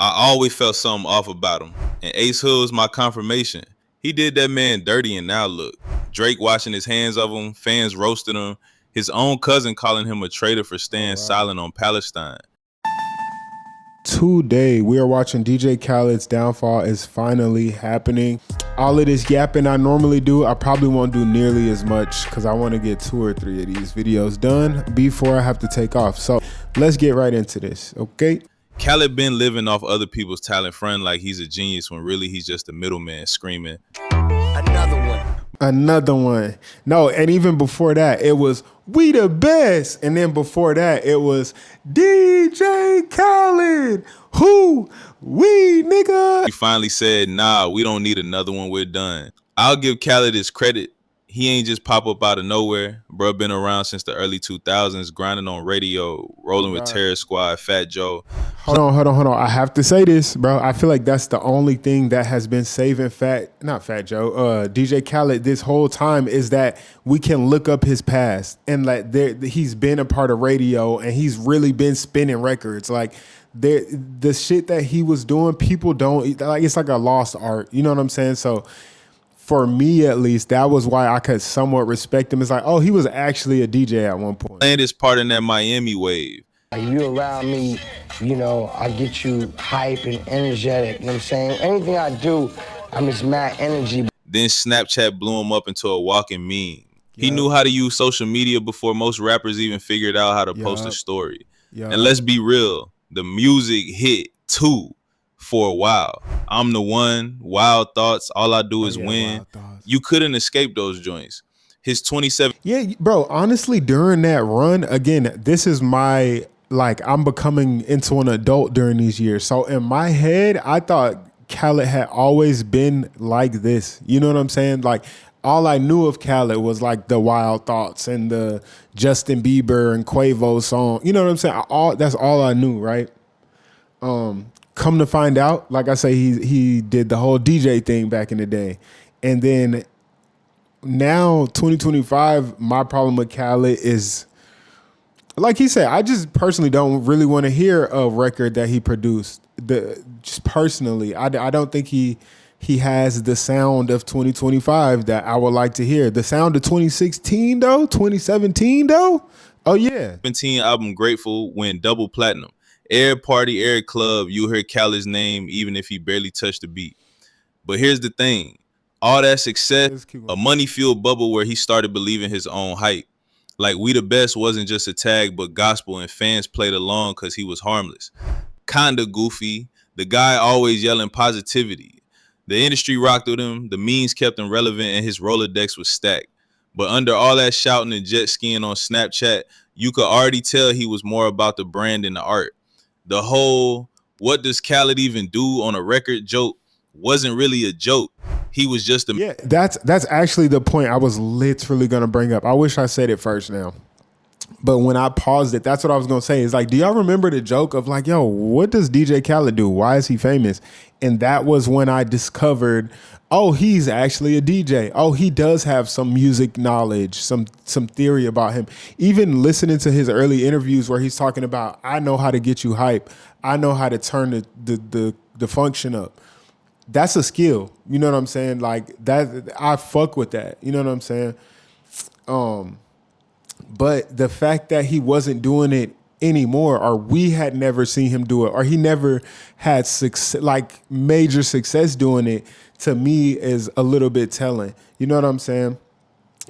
I always felt something off about him, and Ace Hood was my confirmation. He did that man dirty, and now look. Drake washing his hands of him, fans roasting him, his own cousin calling him a traitor for staying silent on Palestine. Today, we are watching DJ Khaled's downfall is finally happening. All of this yapping I normally do, I probably won't do nearly as much because I want to get 2 or 3 of these videos done before I have to take off. So let's get right into this, okay? Khaled been living off other people's talent, friend, like he's a genius when really he's just a middleman screaming, Another one. No, and even before that, it was we the best. And then before that, it was DJ Khaled. Who? We, nigga. He finally said, nah, we don't need another one, we're done. I'll give Khaled his credit. He ain't just pop up out of nowhere. Bro been around since the early 2000s, grinding on radio, rolling with Terror Squad, Fat Joe. Hold on. I have to say this, bro. I feel like that's the only thing that has been saving DJ Khaled this whole time is that we can look up his past and like he's been a part of radio and he's really been spinning records. Like the shit that he was doing, people don't like. It's like a lost art. You know what I'm saying? So for me, at least, that was why I could somewhat respect him. It's like, oh, he was actually a DJ at one point. And it's part in that Miami wave. You around me, you know, I get you hype and energetic. You know what I'm saying? Anything I do, I'm just mad energy. Then Snapchat blew him up into a walking meme. He knew how to use social media before most rappers even figured out how to post a story. And let's be real, the music hit too for a while. I'm the one, Wild Thoughts, All I Do Is Win. You couldn't escape those joints. His 27. Yeah, bro, honestly, during that run, again, this is my, like, I'm becoming into an adult during these years. So in my head, I thought Khaled had always been like this. You know what I'm saying? Like, all I knew of Khaled was like the Wild Thoughts and the Justin Bieber and Quavo song. You know what I'm saying? That's all I knew, right? Come to find out, like I say, he did the whole DJ thing back in the day. And then now, 2025, my problem with Khaled is, like he said, I just personally don't really want to hear a record that he produced. Just personally, I don't think he has the sound of 2025 that I would like to hear. The sound of 2016 though, 2017 though. Oh yeah. 17 album Grateful went double platinum. Every party, every club, you hear Khaled's name even if he barely touched the beat. But here's the thing. All that success, a money-fueled bubble where he started believing his own hype. Like We the Best wasn't just a tag but gospel, and fans played along because he was harmless. Kinda goofy. The guy always yelling positivity. The industry rocked with him. The memes kept him relevant and his Rolodex was stacked. But under all that shouting and jet skiing on Snapchat, you could already tell he was more about the brand than the art. The whole what does Khaled even do on a record joke wasn't really a joke. He was just a... Yeah, that's actually the point I was literally going to bring up. I wish I said it first now. But when I paused it, that's what I was going to say. Is like, do y'all remember the joke of like, yo, what does DJ Khaled do? Why is he famous? And that was when I discovered, oh, he's actually a DJ. Oh, he does have some music knowledge, some theory about him. Even listening to his early interviews where he's talking about, I know how to get you hype. I know how to turn the function up. That's a skill. You know what I'm saying? Like that, I fuck with that. You know what I'm saying? But the fact that he wasn't doing it anymore, or we had never seen him do it, or he never had success, like major success doing it, to me is a little bit telling. You know what I'm saying?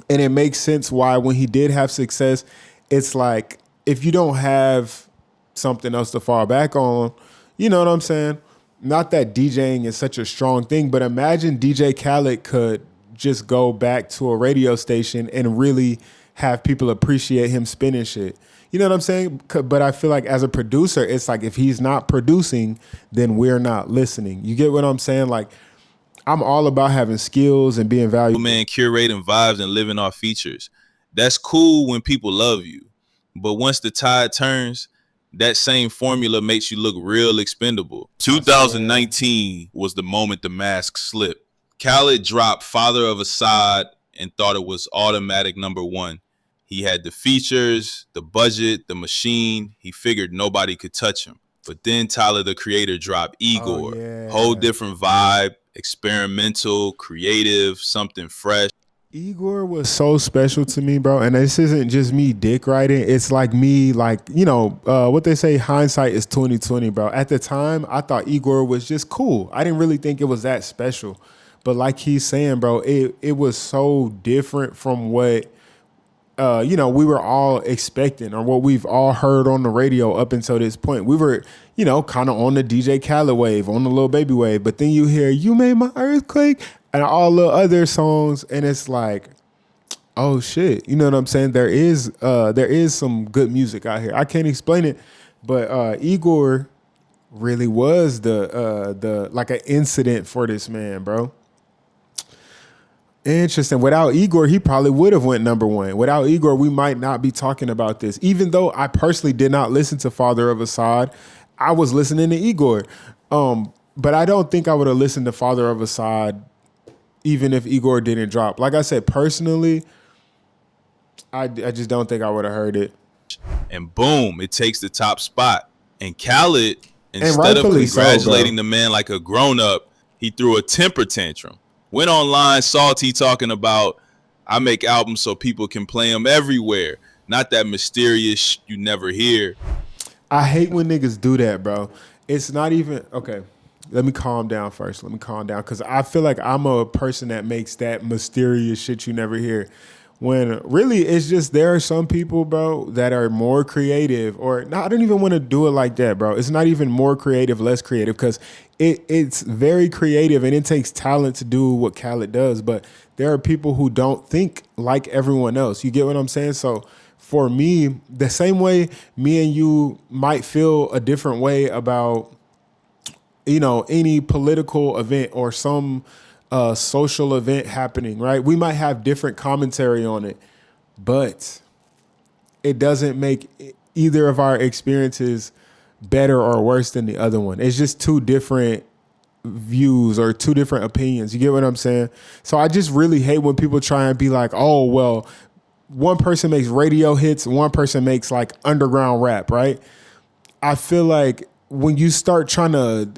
And it makes sense why when he did have success, it's like if you don't have something else to fall back on, you know what I'm saying? Not that DJing is such a strong thing, but imagine DJ Khaled could just go back to a radio station and really have people appreciate him spinning shit. You know what I'm saying? But I feel like as a producer, it's like if he's not producing, then we're not listening. You get what I'm saying? Like, I'm all about having skills and being valuable. Man, curating vibes and living off features. That's cool when people love you. But once the tide turns, that same formula makes you look real expendable. 2019 was the moment the mask slipped. Khaled dropped Father of Assad and thought it was automatic #1. He had the features, the budget, the machine. He figured nobody could touch him. But then Tyler, the Creator, dropped Igor. Oh, yeah. Whole different vibe, experimental, creative, something fresh. Igor was so special to me, bro. And this isn't just me dick riding. It's like me, like, you know, what they say, hindsight is 2020, bro. At the time, I thought Igor was just cool. I didn't really think it was that special. But like he's saying, bro, it was so different from what, you know, we were all expecting or what we've all heard on the radio up until this point. We were, you know, kind of on the DJ Khaled wave, on the Lil Baby wave. But then you hear, You Made My Earthquake, and all the other songs, and it's like, oh shit, you know what I'm saying? There is some good music out here. I can't explain it, but Igor really was the like an incident for this man, bro. Interesting. Without Igor, he probably would have went number one. Without Igor, we might not be talking about this. Even though I personally did not listen to Father of Assad, I was listening to Igor. But I don't think I would have listened to Father of Assad even if Igor didn't drop. Like I said, personally, I just don't think I would have heard it. And boom, it takes the top spot. And Khaled, instead of congratulating the man like a grown-up, he threw a temper tantrum. Went online, salty, talking about, I make albums so people can play them everywhere. Not that mysterious you never hear. I hate when niggas do that, bro. It's not even, okay, let me calm down first. Let me calm down, because I feel like I'm a person that makes that mysterious shit you never hear. When really it's just there are some people, bro, that are more creative, or no, I don't even want to do it like that, bro. It's not even more creative, less creative, because it's very creative and it takes talent to do what Khaled does. But there are people who don't think like everyone else. You get what I'm saying? So for me, the same way me and you might feel a different way about, you know, any political event or some social event happening, right? We might have different commentary on it, but it doesn't make either of our experiences better or worse than the other one. It's just two different views or two different opinions. You get what I'm saying? So I just really hate when people try and be like, oh, well, one person makes radio hits, one person makes like underground rap, right? I feel like when you start trying to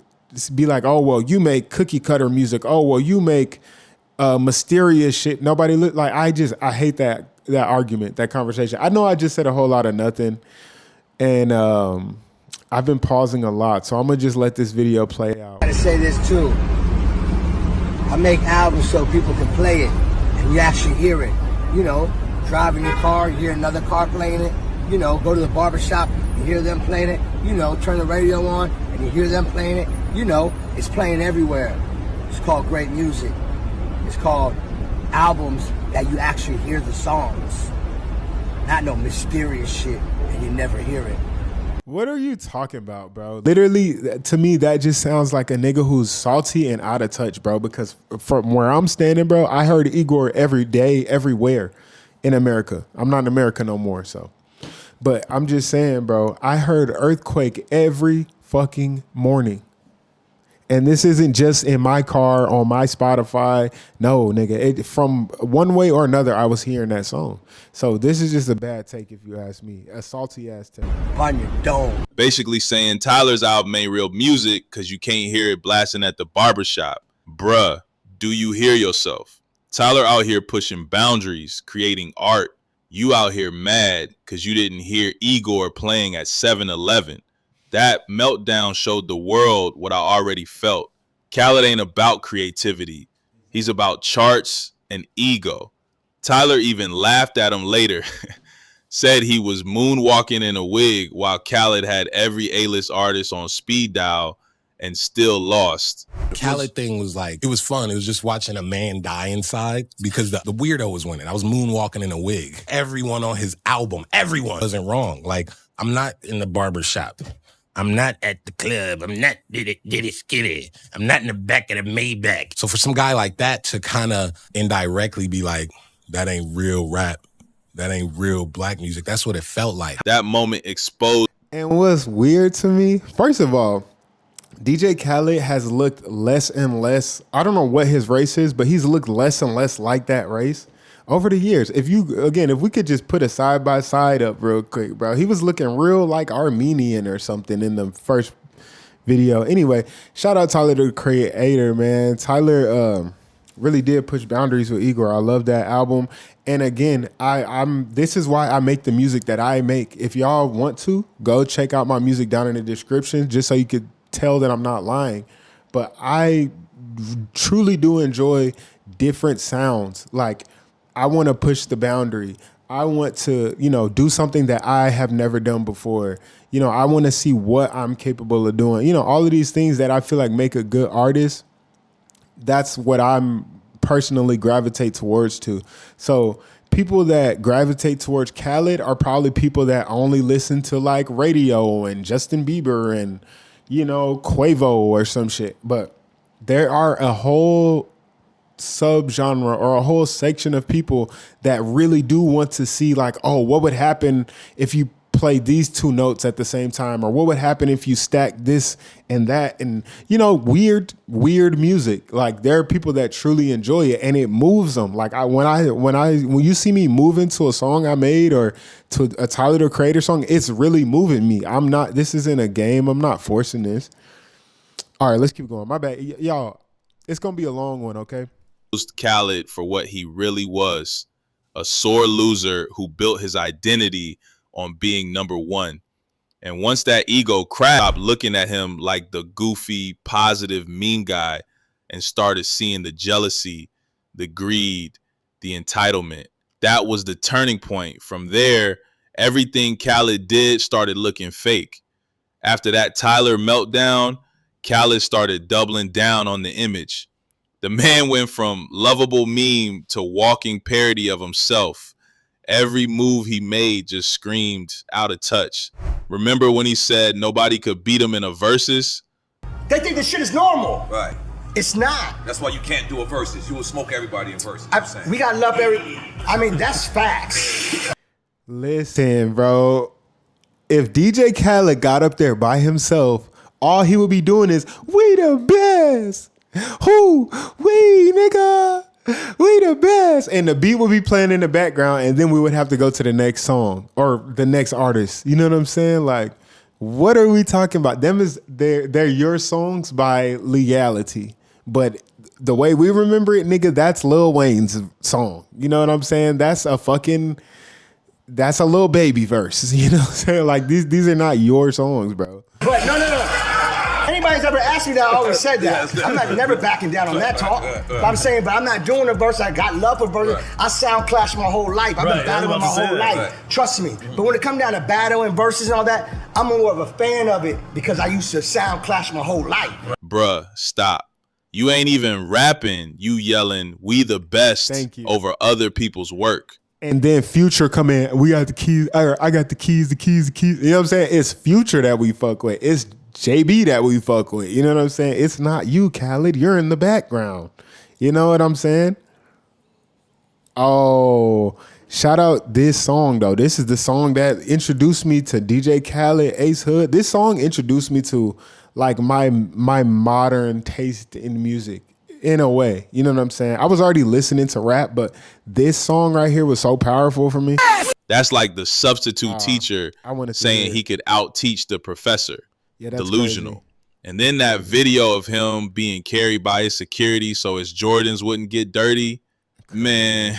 be like, oh, well, you make cookie cutter music. Oh, well, you make mysterious shit. Nobody like, I hate that argument, that conversation. I know I just said a whole lot of nothing, and I've been pausing a lot, so I'm gonna just let this video play out. I gotta say this too. I make albums so people can play it and you actually hear it. You know, driving your car, you hear another car playing it. You know, go to the barbershop, you hear them playing it. You know, turn the radio on and you hear them playing it. You know, it's playing everywhere. It's called great music. It's called albums that you actually hear the songs. Not no mysterious shit and you never hear it. What are you talking about, bro? Literally, to me, that just sounds like a nigga who's salty and out of touch, bro. Because from where I'm standing, bro, I heard Igor every day, everywhere in America. I'm not in America no more, so. But I'm just saying, bro, I heard Earthquake every fucking morning. And this isn't just in my car, on my Spotify. No, nigga. From one way or another, I was hearing that song. So this is just a bad take, if you ask me. A salty ass take. On your dome. Basically saying Tyler's album ain't real music because you can't hear it blasting at the barbershop. Bruh, do you hear yourself? Tyler out here pushing boundaries, creating art. You out here mad because you didn't hear Igor playing at 7-Eleven. That meltdown showed the world what I already felt. Khaled ain't about creativity. He's about charts and ego. Tyler even laughed at him later. Said he was moonwalking in a wig while Khaled had every A-list artist on speed dial and still lost. The Khaled thing was like, it was fun. It was just watching a man die inside because the weirdo was winning. I was moonwalking in a wig. Everyone on his album, everyone wasn't wrong. Like, I'm not in the barber shop. I'm not at the club. I'm not diddy skitty. I'm not in the back of the Maybach. So for some guy like that to kind of indirectly be like, that ain't real rap. That ain't real black music. That's what it felt like. That moment exposed. And what's weird to me, first of all, DJ Khaled has looked less and less, I don't know what his race is, but he's looked less and less like that race over the years. If we could just put a side by side up real quick, bro. He was looking real like Armenian or something in the first video. Anyway, shout out Tyler the Creator, man. Tyler really did push boundaries with Igor. I love that album. And again, this is why I make the music that I make. If y'all want to, go check out my music down in the description just so you could tell that I'm not lying. But I truly do enjoy different sounds. Like, I want to push the boundary. I want to, do something that I have never done before. I want to see what I'm capable of doing. All of these things that I feel like make a good artist. That's what I'm personally gravitate towards to. So people that gravitate towards Khaled are probably people that only listen to like radio and Justin Bieber and, Quavo or some shit. But there are a whole subgenre or a whole section of people that really do want to see like, oh, what would happen if you play these two notes at the same time, or what would happen if you stack this and that, and weird music. Like, there are people that truly enjoy it and it moves them. Like, when you see me move into a song I made or to a Tyler the Creator song, it's really moving me. This isn't a game. I'm not forcing this. All right, let's keep going. My bad, y'all. It's gonna be a long one, okay? Khaled for what he really was, a sore loser who built his identity on being number one. And once that ego crashed, stopped looking at him like the goofy, positive, mean guy and started seeing the jealousy, the greed, the entitlement. That was the turning point. From there, everything Khaled did started looking fake. After that Tyler meltdown, Khaled started doubling down on the image. The man went from lovable meme to walking parody of himself. Every move he made just screamed out of touch. Remember when he said nobody could beat him in a versus? They think this shit is normal. Right. It's not. That's why you can't do a versus. You will smoke everybody in versus. We gotta love that's facts. Listen, bro. If DJ Khaled got up there by himself, all he would be doing is, we the best. Who? We, nigga. We the best. And the beat would be playing in the background, and then we would have to go to the next song or the next artist. You know what I'm saying? Like, what are we talking about? They're your songs by legality. But the way we remember it, nigga, that's Lil Wayne's song. You know what I'm saying? That's a Lil Baby verse. You know what I'm saying? Like, these are not your songs, bro. But no. Anybody's ever asked me that, I always said that. I'm never backing down on that talk. But I'm saying, I'm not doing a verse. I got love for verses. Right. I sound clash my whole life. I've been battling my whole life. Right. Trust me. But when it comes down to battling verses and all that, I'm more of a fan of it because I used to sound clash my whole life. Bruh, stop. You ain't even rapping. You yelling, we the best over other people's work. And then Future come in, we got the keys. I got the keys. You know what I'm saying? It's Future that we fuck with. It's JB that we fuck with. You know what I'm saying? It's not you, Khaled. You're in the background. You know what I'm saying? Oh, shout out this song, though. This is the song that introduced me to DJ Khaled, Ace Hood. This song introduced me to like my modern taste in music in a way. You know what I'm saying? I was already listening to rap, but this song right here was so powerful for me. That's like the substitute teacher saying he could out-teach the professor. Yeah, that's delusional. Crazy. And then that video of him being carried by his security so his Jordans wouldn't get dirty. Man,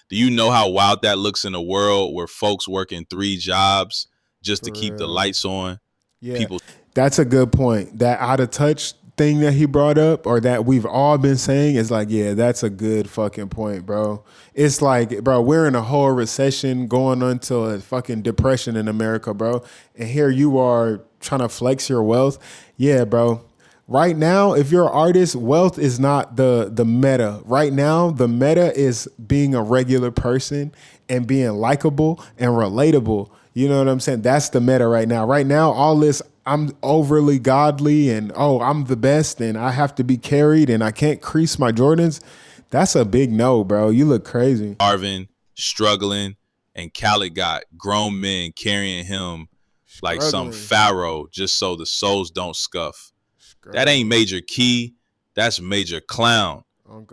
do you know how wild that looks in a world where folks working 3 jobs just to keep the lights on? Yeah, that's a good point. That out of touch thing that he brought up, or that we've all been saying, is like, yeah, that's a good fucking point, bro. It's like, bro, we're in a whole recession going on to a fucking depression in America, bro. And here you are trying to flex your wealth. Yeah, bro. Right now, if you're an artist, wealth is not the meta. Right now, the meta is being a regular person and being likable and relatable. You know what I'm saying? That's the meta right now. Right now, all this, I'm overly godly and, I'm the best and I have to be carried and I can't crease my Jordans. That's a big no, bro. You look crazy. Marvin struggling, and Khaled got grown men carrying him like some pharaoh just so the souls don't scuff. That ain't Major Key. That's Major Clown.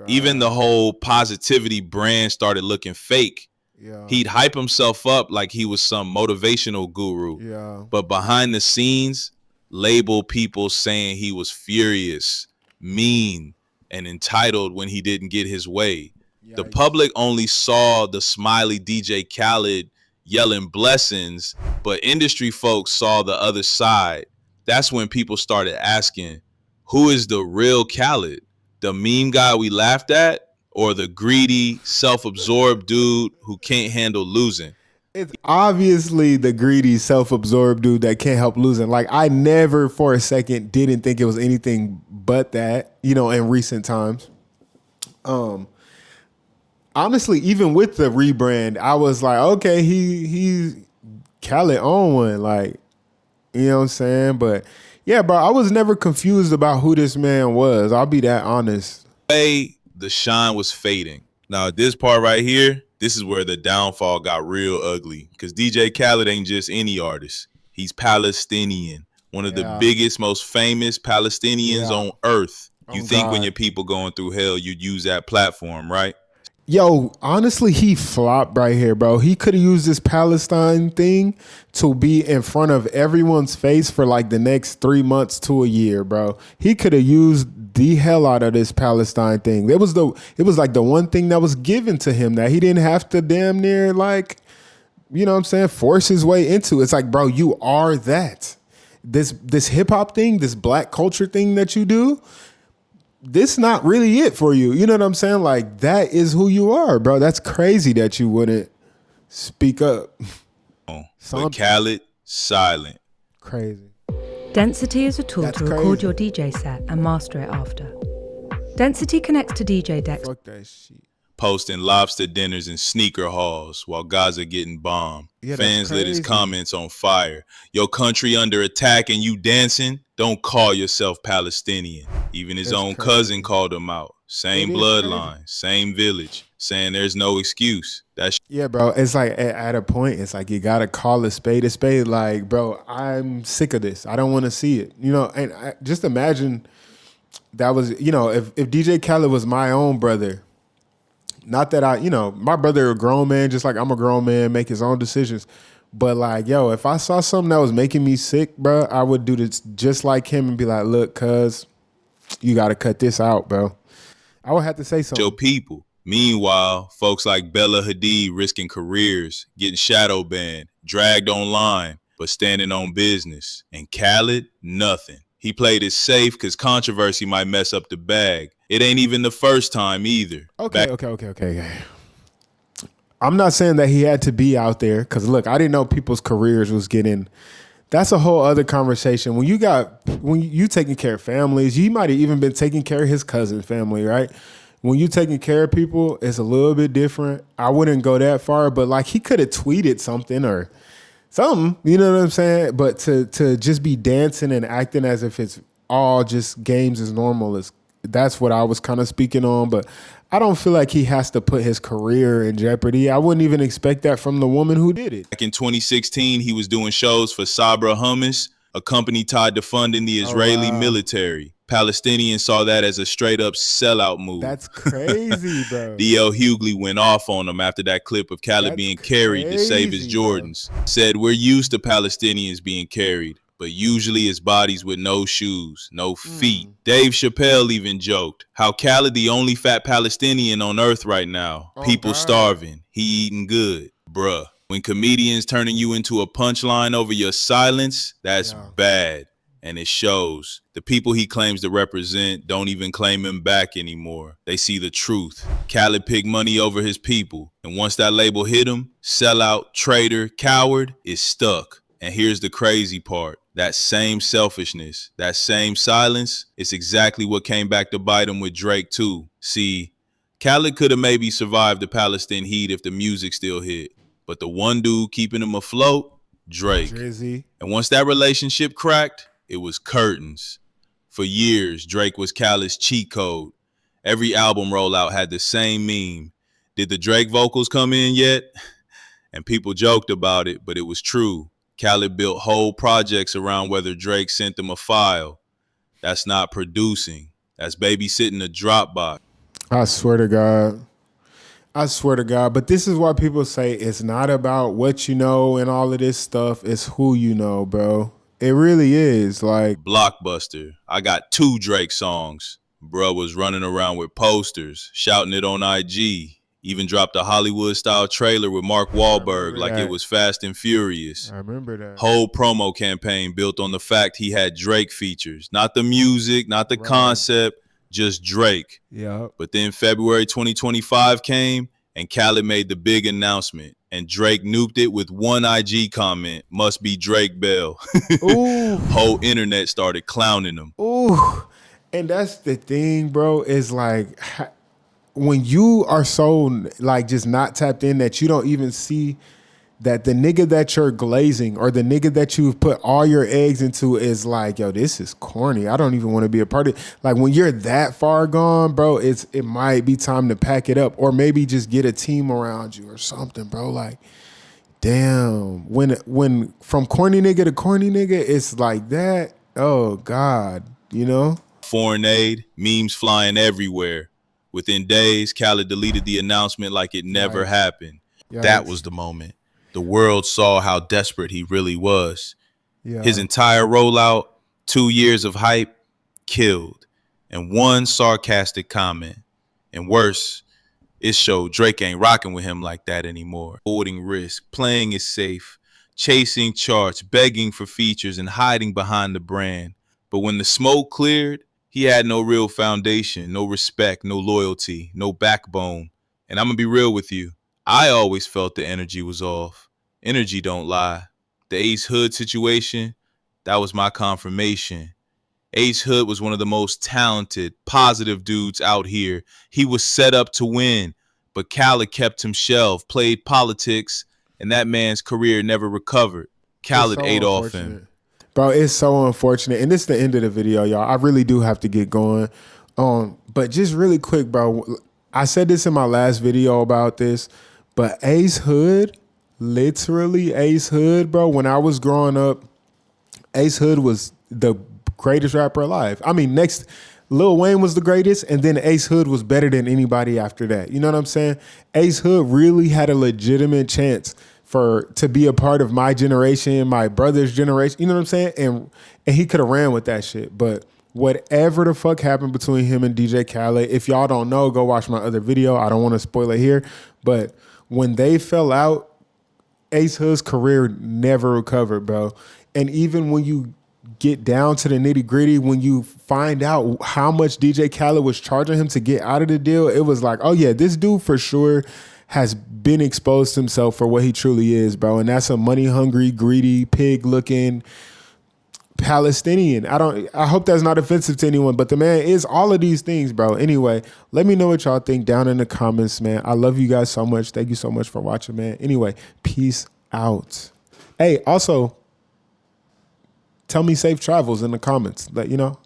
Even the whole positivity brand started looking fake. Yeah. He'd hype himself up like he was some motivational guru. Yeah. But behind the scenes, label people saying he was furious, mean, and entitled when he didn't get his way. Yikes. The public only saw the smiley DJ Khaled yelling blessings, but industry folks saw the other side. That's when people started asking, who is the real Khaled? The meme guy we laughed at, or the greedy, self-absorbed dude who can't handle losing? It's obviously the greedy, self-absorbed dude that can't help losing. Like, I never for a second didn't think it was anything but that, in recent times. Honestly, even with the rebrand, I was like, okay, he's Khaled on one, like, you know what I'm saying? But yeah, bro, I was never confused about who this man was. I'll be that honest. The shine was fading. Now, at this part right here, this is where the downfall got real ugly, because DJ Khaled ain't just any artist. He's Palestinian, one of the biggest, most famous Palestinians on earth. You think when your people going through hell, you'd use that platform, right? Yo, honestly, he flopped right here, bro. He could have used this Palestine thing to be in front of everyone's face for like the next 3 months to a year, bro. He could have used the hell out of this Palestine thing. It was like the one thing that was given to him that he didn't have to damn near like, you know what I'm saying, force his way into. It's like, bro, you are that. This hip hop thing, this black culture thing that you do, this not really it for you. You know what I'm saying? Like, that is who you are, bro. That's crazy that you wouldn't speak up. But Khaled, silent. Crazy. Density is a tool to record your DJ set and master it after. Density connects to DJ decks. Fuck that shit. Posting lobster dinners in sneaker halls while Gaza getting bombed. Yeah, fans lit his comments on fire. Your country under attack and you dancing? Don't call yourself Palestinian. Even his own cousin called him out. Same bloodline, same village, saying there's no excuse. Yeah, bro. It's like at a point, it's like you gotta call a spade a spade. Like, bro, I'm sick of this. I don't want to see it. And just imagine that was, if DJ Khaled was my own brother. Not that my brother a grown man, just like I'm a grown man, make his own decisions. But like, yo, if I saw something that was making me sick, bro, I would do this just like him and be like, look, cuz, you got to cut this out, bro. I would have to say something. Your people. Meanwhile, folks like Bella Hadid risking careers, getting shadow banned, dragged online, but standing on business. And Khaled, nothing. He played it safe because controversy might mess up the bag. It ain't even the first time either. Okay. I'm not saying that he had to be out there because, look, I didn't know people's careers was getting. That's a whole other conversation. When you taking care of families, you might have even been taking care of his cousin's family, right? When you taking care of people, it's a little bit different. I wouldn't go that far, but like he could have tweeted something or something, you know what I'm saying? But to just be dancing and acting as if it's all just games as normal, that's what I was kind of speaking on. But I don't feel like he has to put his career in jeopardy. I wouldn't even expect that from the woman who did it. Back in 2016, he was doing shows for Sabra Hummus, a company tied to funding the Israeli military. Palestinians saw that as a straight up sellout move. That's crazy, bro. D.L. Hughley went off on him after that clip of Khaled being carried to save his Jordans. Bro. Said, we're used to Palestinians being carried, but usually it's bodies with no shoes, no feet. Dave Chappelle even joked how Khaled the only fat Palestinian on earth right now. People starving, he eating good. Bruh, when comedians turning you into a punchline over your silence, that's bad. And it shows. The people he claims to represent don't even claim him back anymore. They see the truth. Khaled picked money over his people. And once that label hit him, sellout, traitor, coward, is stuck. And here's the crazy part. That same selfishness, that same silence, it's exactly what came back to bite him with Drake too. See, Khaled could have maybe survived the Palestine heat if the music still hit. But the one dude keeping him afloat, Drake. Drizzy. And once that relationship cracked, it was curtains. For years, Drake was Khaled's cheat code. Every album rollout had the same meme. Did the Drake vocals come in yet? And people joked about it, but it was true. Khaled built whole projects around whether Drake sent them a file. That's not producing. That's babysitting a Dropbox. I swear to God. But this is why people say it's not about what you know and all of this stuff. It's who you know, bro. It really is. Like, Blockbuster. I got 2 Drake songs. Bruh was running around with posters, shouting it on IG. Even dropped a Hollywood-style trailer with Mark Wahlberg like it was Fast and Furious. I remember that. Whole promo campaign built on the fact he had Drake features. Not the music, not the concept, just Drake. Yeah. But then February 2025 came, and Khaled made the big announcement. And Drake nuked it with one IG comment, must be Drake Bell. Whole internet started clowning him. Ooh. And that's the thing, bro, is like, when you are so like just not tapped in that you don't even see that the nigga that you're glazing or the nigga that you've put all your eggs into is like, yo, this is corny. I don't even want to be a part of it. Like, when you're that far gone, bro, it might be time to pack it up, or maybe just get a team around you or something, bro. Like, damn, when from corny nigga to corny nigga, it's like that. Oh God, you know? Foreign aid, memes flying everywhere. Within days, Khaled deleted the announcement like it never happened. That was the moment. The world saw how desperate he really was. His entire rollout, 2 years of hype, killed. And one sarcastic comment. And worse, it showed Drake ain't rocking with him like that anymore. Avoiding risk, playing it safe, chasing charts, begging for features, and hiding behind the brand. But when the smoke cleared, he had no real foundation, no respect, no loyalty, no backbone. And I'm going to be real with you. I always felt the energy was off. Energy don't lie. The Ace Hood situation, that was my confirmation. Ace Hood was one of the most talented, positive dudes out here. He was set up to win, but Khaled kept him shelved, played politics, and that man's career never recovered. Khaled ate off him. Bro, it's so unfortunate. And this is the end of the video, y'all. I really do have to get going. But just really quick, bro. I said this in my last video about this, but Ace Hood, literally Ace Hood, bro. When I was growing up, Ace Hood was the greatest rapper alive. I mean, next, Lil Wayne was the greatest, and then Ace Hood was better than anybody after that. You know what I'm saying? Ace Hood really had a legitimate chance to be a part of my generation, my brother's generation, you know what I'm saying? And he could have ran with that shit. But whatever the fuck happened between him and DJ Khaled, if y'all don't know, go watch my other video. I don't want to spoil it here. But when they fell out, Ace Hood's career never recovered, bro. And even when you get down to the nitty gritty, when you find out how much DJ Khaled was charging him to get out of the deal, it was like, oh yeah, this dude for sure has been exposed himself for what he truly is, bro. And that's a money-hungry, greedy, pig-looking Palestinian. I hope that's not offensive to anyone, but the man is all of these things, bro. Anyway, let me know what y'all think down in the comments, man. I love you guys so much. Thank you so much for watching, man. Anyway, peace out. Hey, also, tell me safe travels in the comments. Let you know.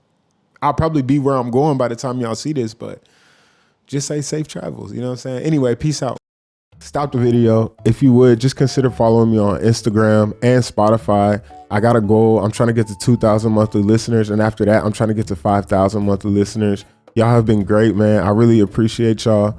I'll probably be where I'm going by the time y'all see this, but just say safe travels. You know what I'm saying? Anyway, peace out. Stop the video. If you would, just consider following me on Instagram and Spotify. I got a goal. I'm trying to get to 2,000 monthly listeners. And after that, I'm trying to get to 5,000 monthly listeners. Y'all have been great, man. I really appreciate y'all.